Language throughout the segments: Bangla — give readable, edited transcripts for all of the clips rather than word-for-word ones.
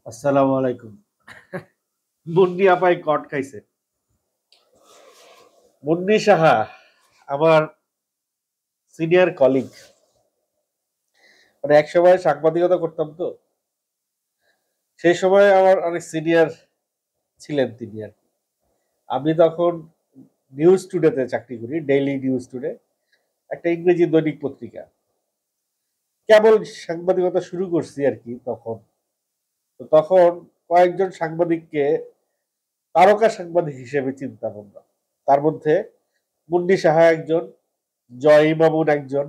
আসসালামু আলাইকুম। মুন্নি আপাই কট খাইছে। মুন্নি সাহা আমার সিনিয়র কলিগ। মানে একসময় সাংবাদিকতা করতাম তো। সেই সময় আমার অনেক সিনিয়র ছিলেন তিনি আর কি। আমি তখন নিউজ টুডেতে চাকরি করি, ডেইলি নিউজ টুডে, একটা ইংরেজি দৈনিক পত্রিকা। কেবল সাংবাদিকতা শুরু করছি আর কি তখন। তো তখন কয়েকজন সাংবাদিককে তারকা সাংবাদিক হিসেবে চিন্তা আমরা। তার মধ্যে মুন্নি সাহা একজন, জয় মামুন একজন,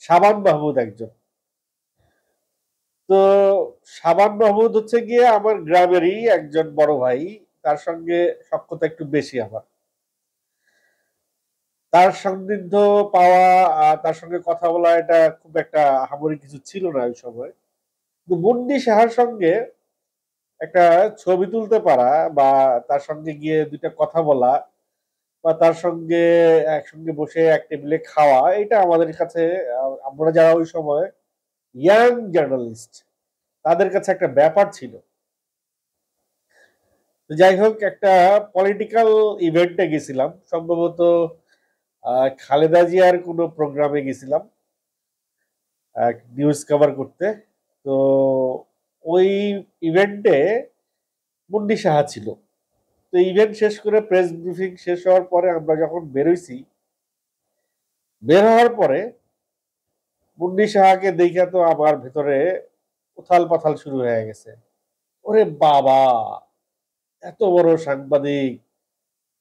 শাবান মাহমুদ একজন। তো শাবান মাহমুদ হচ্ছে গিয়ে আমার গ্রামেরই একজন বড় ভাই। তার সঙ্গে সখ্যতা একটু বেশি আমার। তার সান্নিধ্য পাওয়া, তার সঙ্গে কথা বলা, এটা খুব একটা আহামরি কিছু ছিল না ওই সময়। কিন্তু মুন্নি সাহার সঙ্গে একটা ছবি তুলতে পারা, বা তার সঙ্গে গিয়ে দুইটা কথা বলা, বা তার সঙ্গে একসঙ্গে বসে এক টেবিলে খাওয়া, এটা আমাদের কাছে, আমরা যারা ওই সময় ইয়াং জার্নালিস্ট, তাদের কাছে একটা ব্যাপার ছিল। তো যাই হোক, একটা পলিটিক্যাল ইভেন্টে গেছিলাম, সম্ভবত খালেদা জিয়ার কোনো প্রোগ্রামে গেছিলাম নিউজ কভার করতে। তো ওই ইভেন্টে মুন্নি সাহা ছিল। তো ইভেন্ট শেষ করে প্রেস ব্রিফিং শেষ হওয়ার পরে আমরা যখন বেরোইছি, বের হওয়ার পরে মুন্নি সাহাকে দেখে তো আমার ভেতরে উথাল পাথাল শুরু হয়ে গেছে। ওরে বাবা, এত বড় সাংবাদিক,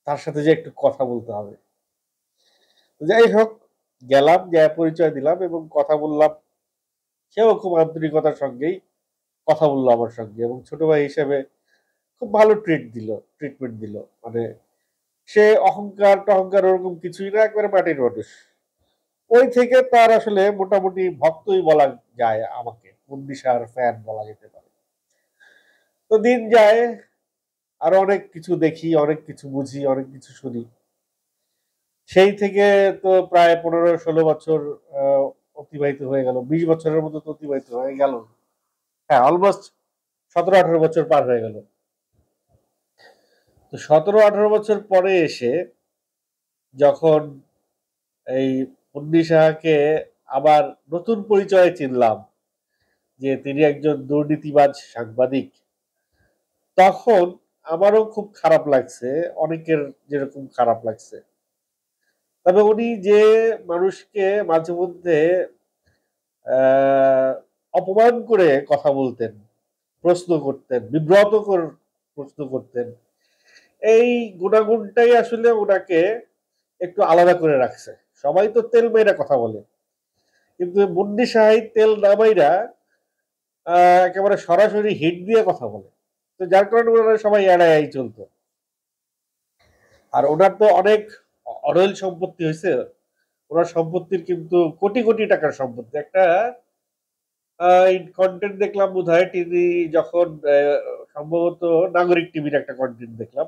তার সাথে যে একটু কথা বলতে হবে। যাই হোক, গেলাম, যা পরিচয় দিলাম এবং কথা বললাম। সেও খুব আন্তরিকতার সঙ্গেই কথা বললো আমার সঙ্গে, এবং ছোট ভাই হিসেবে খুব ভালো ট্রিটমেন্ট দিল। মানে সে অহংকার টহংকার ওরকম কিছুই না, একবারে মাটির মানুষ। ওই থেকে তার আসলে মোটামুটি ভক্তই বলা যায় আমাকে, মুন্নিশার ফ্যান বলা যেতে পারে। তো দিন যায়, আরো অনেক কিছু দেখি, অনেক কিছু বুঝি, অনেক কিছু শুনি। সেই থেকে তো প্রায় 15-16 বছর আহ, অতিবাহিত হয়ে গেল, 20 বছরের মতো তো অতিবাহিত হয়ে গেল। হ্যাঁ, অলমোস্ট 17-18 বছর পার হয়ে গেল। তো 17-18 বছর পরে এসে যখন এই মুন্নি সাহাকে আবার নতুন পরিচয়ে চিনলাম, যে তিনি একজন দুর্নীতিবাজ সাংবাদিক, তখন আমারও খুব খারাপ লাগছে, অনেকের যেরকম খারাপ লাগছে। তবে উনি যে মানুষকে মাঝে মধ্যে আহ অপমান করে কথা বলতেন, প্রশ্ন করতেন, বিব্রতকর প্রশ্ন করতেন, এই গুণাগুণটাই আসলে ওনাকে একটু আলাদা করে রাখছে। সবাই তো তেল মাইরা কথা বলে, কিন্তু মুন্নি সাহাই তেল না মাইরা একেবারে সরাসরি হিট দিয়ে কথা বলে। তো যার কারণে ওনারা সবাই এড়াই চলতো। আর ওনার তো অনেক অরৈল সম্পত্তি হয়েছে। ওনার সম্পত্তির কিন্তু কোটি কোটি টাকার সম্পত্তি। একটা কন্টেন্ট দেখলাম বোধহয়, তিনি যখন সম্ভবত নাগরিক টিভির একটা কন্টেন্ট দেখলাম,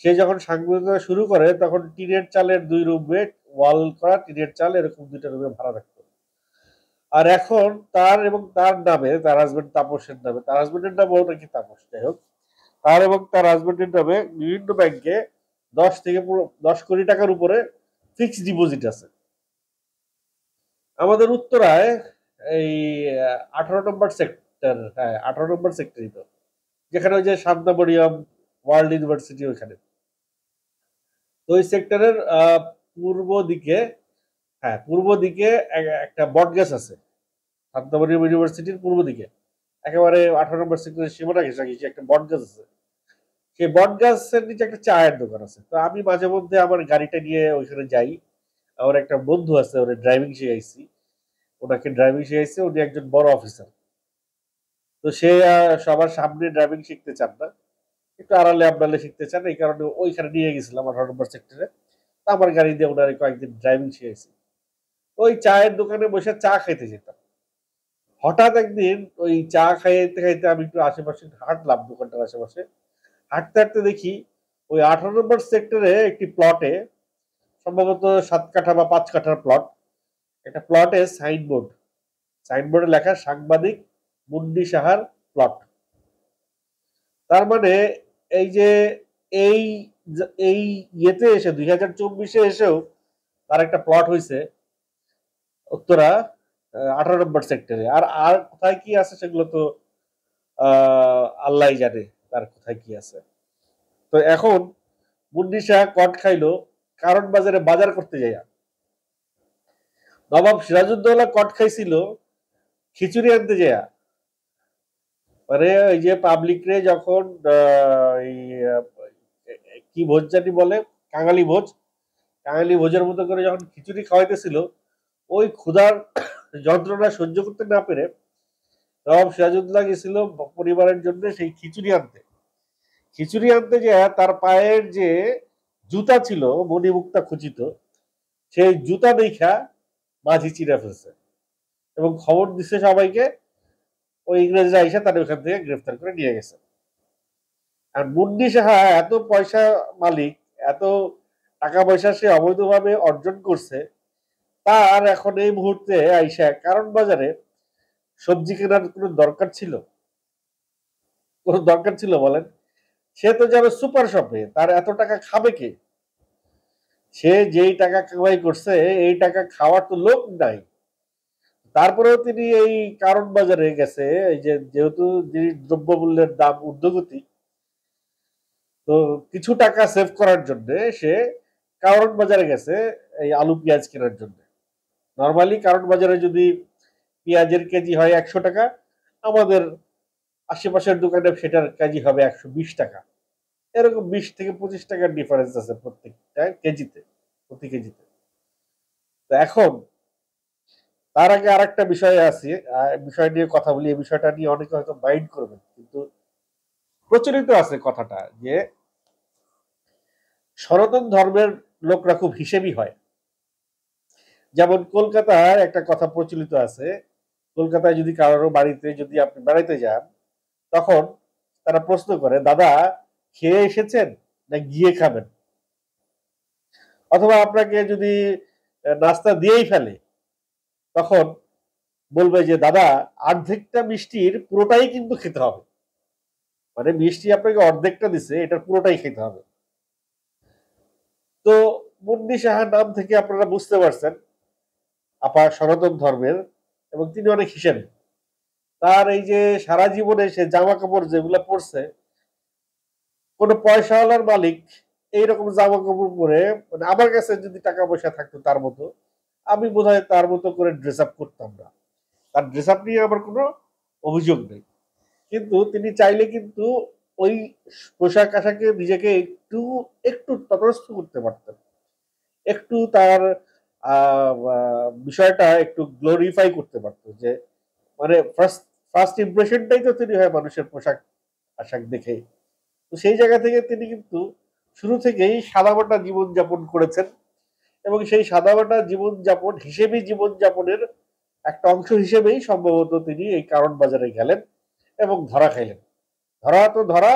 সে যখন সাংবাদিকতা শুরু করে তখন টিনের চালের 2 রুমে, ওয়াল করা টিনের চাল, এরকম 2টা রুমে ভাড়া রাখতো। আর এখন তার এবং তার নামে, তার হাজবেন্ড তাপসের নামে, তার হাজবেন্ডের নামও নাকি তাপস, যাই হোক, তার এবং তার হাজবেন্ডের নামে বিভিন্ন ব্যাংকে 10 কোটি টাকার উপরে ফিক্সড ডিপোজিট আছে। আমাদের উত্তরায় এই 18 নম্বর সেক্টর, হ্যাঁ 18 নম্বর সেক্টরই তো, যেখানে ওই যে শান্তামরিয়াম ওয়ার্ল্ড ইউনিভার্সিটি, ওইখানে। তো ওই সেক্টরের পূর্ব দিকে, হ্যাঁ পূর্ব দিকে একটা বট গাছ আছে। শান্তামরিয়াম ইউনিভার্সিটির পূর্ব দিকে একেবারে 18 নম্বর সেক্টরের সীমানা ঘেঁষাঘেঁষি একটা বট গাছ আছে। সেই বট গাছের নিচে একটা চায়ের দোকান আছে। তো আমি মাঝে মধ্যে আমার গাড়িটা নিয়ে ওইখানে যাই। আমার একটা বন্ধু আছে, ওরে ড্রাইভিং শিখাইছি, ওনাকে ড্রাইভিং শিখাইছে, উনি একজন বড় অফিসার। তো সে সবার সামনে ড্রাইভিং শিখতে চান না, একটু আড়ালে আবডালে শিখতে চান, এই কারণে ওইখানে নিয়ে গেছিলাম 18 নম্বর সেক্টরে। আমার গাড়ি দিয়ে ওনারে কয়েকদিন ড্রাইভিং শিখাইছি। ওই চায়ের দোকানে বসে চা খাইতে যেতাম। হঠাৎ একদিন ওই চা খাইতে খাইতে আমি একটু আশেপাশে হাঁটলাম, দোকানটার আশেপাশে। হাঁটতে হাঁটতে দেখি ওই 18 নম্বর সেক্টরে একটি প্লটে, সম্ভবত 7 কাঠা বা 5 কাঠার প্লট, একটা প্লটে সাইনবোর্ডে লেখা সাংবাদিক মুন্নি সাহার প্লট। তার মানে এই যে এই এই ইয়েতে এসে 2024-এ এসেও তার একটা প্লট হয়েছে উত্তরা 18 নম্বর সেক্টরে। আর আর কোথায় কি আছে সেগুলো তো আল্লাহ জানে তার কোথায় কি আছে। তো এখন মুন্নি শাহ কট খাইলো কারণ বাজারে বাজার করতে যাইয়া। নবাব সিরাজউদ্দৌলা কট খাইছিল খিচুড়ি আনতে যাইয়া। মানে ওই যে পাবলিক রে যখন কি ভোজ জানি বলে, কাঙালি ভোজ, কাঙালি ভোজের মতো করে যখন খিচুড়ি খাওয়াইতেছিল, ওই ক্ষুধার যন্ত্রণা সহ্য করতে না পেরে নবাব সিরাজউদ্দৌলা গেছিল পরিবারের জন্য সেই খিচুড়ি আনতে। খিচুড়ি আনতে যে তার পায়ের যে জুতা ছিল মণিমুক্তা খচিত, সেই জুতা দেখা মাঝি চিরা ফেলছে এবং খবর দিচ্ছে সবাইকে। ওই ইংরেজরা এসে তাদের ওখান থেকে গ্রেফতার করে নিয়ে গেছে। আর মুন্নি সাহা এত পয়সা মালিক, এত টাকা পয়সা সে অবৈধভাবে অর্জন করছে, তার এখন এই মুহূর্তে আইসা কারণ বাজারে সবজি কেনার কোনো দরকার ছিল? কোনো দরকার ছিল বলেন? সে তো যাবে সুপার শপে, তার এত টাকা খাবে কে? সে যেই টাকা কামাই করছে এই টাকা খাওয়ার তো লোক নাই। তারপরেও তিনি এই কারণ বাজারে গেছে, এই যে যেহেতু দ্রব্যমূল্যের দাম ঊর্ধ্বগতি, তো কিছু টাকা সেভ করার জন্য সে কারণ বাজারে গেছে এই আলু পেঁয়াজ কেনার জন্য। নর্মালি কারণ বাজারে যদি পেঁয়াজের কেজি হয় 100 টাকা, আমাদের আশেপাশের দোকানে সেটার কেজি হবে 120 টাকা। এরকম 20 থেকে 25 টাকার ডিফারেন্স আছে প্রত্যেকটা কেজিতে, প্রতি কেজিতে। তো এখন তার আগে আর একটা বিষয় আছে, বিষয় নিয়ে কথা বলি। এই বিষয়টা নিয়ে অনেকে হয়তো মাইন্ড করবেন, কিন্তু প্রচলিত আছে কথাটা যে সনাতন ধর্মের লোকরা খুব হিসেবি হয়। যেমন কলকাতার একটা কথা প্রচলিত আছে, কলকাতায় যদি কারোর বাড়িতে যদি আপনি বেড়াইতে যান, তখন তারা প্রশ্ন করে, দাদা খেয়ে এসেছেন না গিয়ে খাবেন? অথবা আপনাকে যদি নাস্তা দিয়েই ফেলে, তখন বলবে যে দাদা অর্ধেকটা মিষ্টির পুরোটাই কিন্তু খেতে হবে। মানে মিষ্টি আপনাকে অর্ধেকটা দিছে, এটার পুরোটাই খেতে হবে। তো মুন্নি সাহার নাম থেকে আপনারা বুঝতে পারছেন আপা সনাতন ধর্মের, এবং তিনি অনেক হিসেবে। তার এই যে সারা জীবনে সে জামা কাপড় যেগুলো পরছে, কোনো পয়সাওয়ালার মালিক এইরকম জামা কাপড় পরে, মানে আমার কাছে যদি টাকা পয়সা থাকতো তার মতো, আমি বোধহয় তার মতো করে ড্রেস আপ করতাম না। তার ড্রেস আপ নিয়ে আমার কোনো অভিযোগ নেই, কিন্তু তিনি চাইলে কিন্তু ওই পোশাক আশাকে নিজেকে একটু একটু তটস্থ করতে পারতেন, একটু তার বিষয়টা একটু গ্লোরিফাই করতে পারতো। যে মানে ফার্স্ট ফার্স্ট ইমপ্রেশনটাই তো তিনি হয় মানুষের পোশাক আশাক দেখে। তো সেই জায়গা থেকে তিনি কিন্তু শুরু থেকেই সাদামাটা জীবনযাপন করেছেন, এবং সেই সাদামাটা জীবনযাপন হিসেবে জীবনযাপনের একটা অংশ হিসেবেই সম্ভবত তিনি এই কারণ বাজারে গেলেন এবং ধরা খাইলেন। ধরা তো ধরা,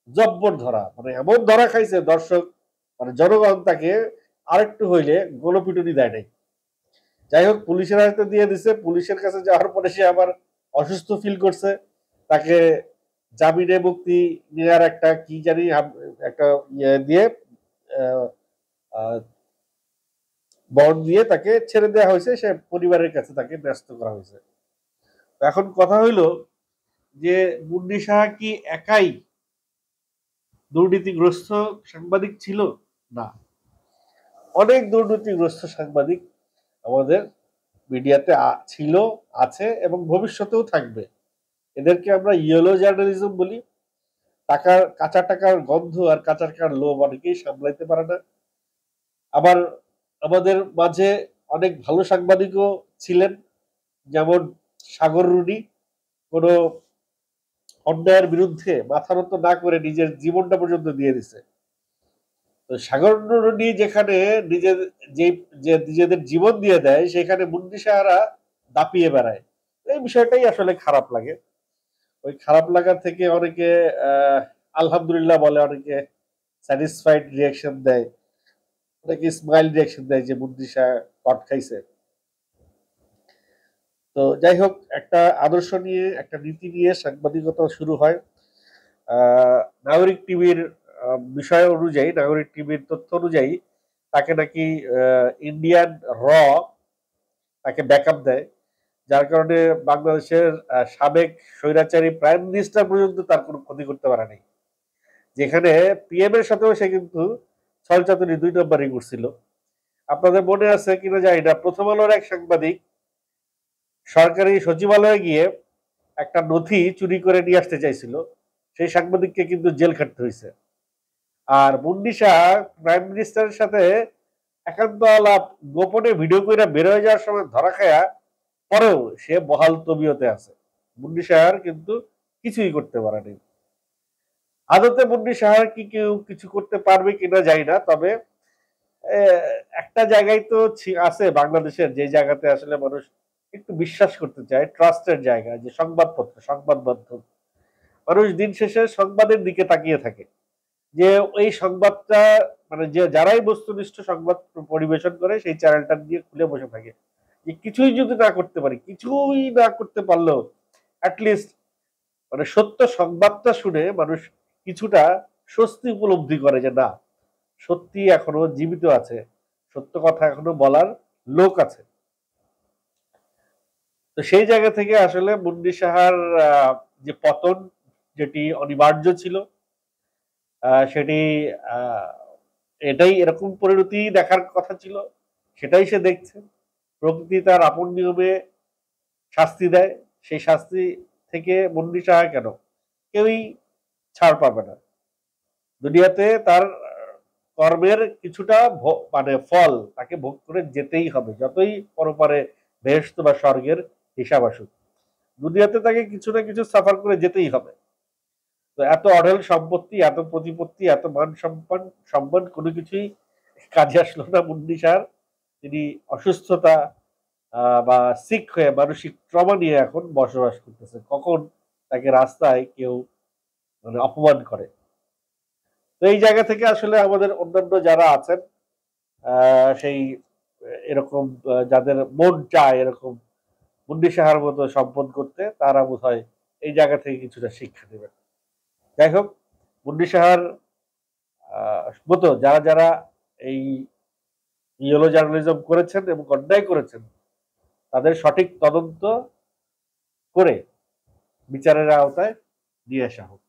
জব্বর ধরা, মানে এমন ধরা খাইছে দর্শক, মানে জনগণ তাকে আরেকটু হইলে গণপিটুনি দেয় নাই। যাই হোক, পুলিশের হাতে দিয়ে দিছে। পুলিশের কাছে যাওয়ার পরে সে আবার অসুস্থ ফিল করছে, তাকে জামিনে মুক্তি নেওয়ার একটা কি জানি একটা ইয়ে দিয়ে বন্ড দিয়ে তাকে ছেড়ে দেওয়া হয়েছে, সে পরিবারের কাছে তাকে ন্যস্ত করা হয়েছে। এখন কথা হইল যে মুন্নি সাহা কি একাই দুর্নীতিগ্রস্ত সাংবাদিক ছিল? না, অনেক দুর্নীতিগ্রস্ত সাংবাদিক আমাদের মিডিয়াতে ছিল, আছে এবং ভবিষ্যতেও থাকবে। এদেরকে আমরা ইয়েলো জার্নালিজম বলি। টাকার, কাঁচা টাকার গন্ধ আর কাঁচা টাকার লোভ অনেকেই সামলাইতে পারে না। আবার আমাদের মাঝে অনেক ভালো সাংবাদিকও ছিলেন, যেমন সাগর রুনি। কোনো অন্যায়ের বিরুদ্ধে মাথা নত না করে নিজের জীবনটা পর্যন্ত দিয়ে দিছে। তো সাগর রুনি যেখানে নিজের যে নিজেদের জীবন দিয়ে দেয়, সেখানে মুন্নি সাহারা দাপিয়ে বেড়ায়। এই বিষয়টাই আসলে খারাপ লাগে। ওই খারাপ লাগা থেকে অনেকে আলহামদুলিল্লাহ বলে, অনেকে স্যাটিসফাইড রিয়াকশন দেয়, অনেকে স্মাইল রিয়াকশন দেয় যে মুন্নি সাহা কট খাইছে। তো যাই হোক, একটা আদর্শ নিয়ে, একটা নীতি নিয়ে সাংবাদিকতা শুরু হয়। নাগরিক টিভির বিষয় অনুযায়ী, নাগরিক টিভির তথ্য অনুযায়ী তাকে নাকি ইন্ডিয়ান র তাকে ব্যাকআপ দেয়, যার কারণে বাংলাদেশের সাবেক স্বৈরাচারী প্রাইম মিনিস্টার পর্যন্ত তার কোনো ক্ষতি করতে পারে নাই। যেখানে পিএম এর সাথেও সে কিন্তু ছলচাতুরি 2 নম্বরই করছিল। আপনাদের মনে আছে কিনা জানি না, প্রথম আলোর এক সাংবাদিক সরকারি সচিবালয়ে গিয়ে একটা নথি চুরি করে নিয়ে আসতে চাইছিল, সেই সাংবাদিককে কিন্তু জেল খাটতে হয়েছে। আর মুন্নি শাহ প্রাইম মিনিস্টারের সাথে একান্ত আলাপ গোপনে ভিডিও করে বের হয়ে যাওয়ার সময় ধরা খায়া পরেও সে বহাল তবিয়তে আছে। মুন্নি শাহর কিন্তু কিছুই করতে পারেনি। আদতে মুন্নি শাহর কি কেউ কিছু করতে পারবে কিনা জানি না, তবে একটা জায়গায় তো আছে বাংলাদেশের, যে জায়গাতে আসলে মানুষ একটু বিশ্বাস করতে চায়, ট্রাস্টের জায়গা, যে সংবাদপত্র, সংবাদ মাধ্যম। মানুষ দিন শেষে সংবাদের দিকে তাকিয়ে থাকে, যে ওই সংবাদটা মানে যে যারাই বস্তুনিষ্ঠ সংবাদ পরিবেশন করে সেই চ্যানেলটা দিয়ে খুলে বসে থাকে, যে কিছুই যদি না করতে পারি, কিছুই না করতে পারলেও অ্যাটলিস্ট মানে সত্য সংবাদটা শুনে মানুষ কিছুটা স্বস্তি উপলব্ধি করে, যে না, সত্যি এখনো জীবিত আছে, সত্য কথা এখনো বলার লোক আছে। তো সেই জায়গা থেকে আসলে মুন্নি সাহার যে পতন, যেটি অনিবার্য ছিল, সেটি এটাই, এরকম পরিণতি দেখার কথা ছিল, সেটাই সে দেখছে। প্রকৃতি তার আপন নিয়মে শাস্তি দেয়, সেই শাস্তি থেকে মুন্নি সাহা কেন কেউই ছাড় পাবে না। দুনিয়াতে তার কর্মের কিছুটা মানে ফল তাকে ভোগ করে যেতেই হবে, যতই পরপারে বেহেশত বা স্বর্গের হিসাব আসুক, দুনিয়াতে তাকে কিছু না কিছু সাফার করে যেতেই হবে। তো এত অঢেল সম্পত্তি, এত প্রতিপত্তি, এত মান সম্মান সম্মান কোনো কিছুই কাজে আসলো না মুন্নি শাহর। তিনি অসুস্থতা বা সিক হয়ে মানসিক ট্রমা নিয়ে এখন বসবাস করতেছে, কখন তাকে রাস্তায় কেউ মানে অপমান করে। তো এই জায়গা থেকে আসলে আমাদের অন্যান্য যারা আছেন, সেই এরকম যাদের মন চায় এরকম মুন্নি সাহার মতো সম্পদ করতে, তারা বোধহয় এই জায়গা থেকে কিছুটা শিক্ষা দেবেন। যাই হোক, মুন্নি সাহার মতো যারা যারা এই ইয়েলো জার্নালিজম করেছেন এবং অন্যায় করেছেন, তাদের সঠিক তদন্ত করে বিচারের আওতায় নিয়ে আসা হোক।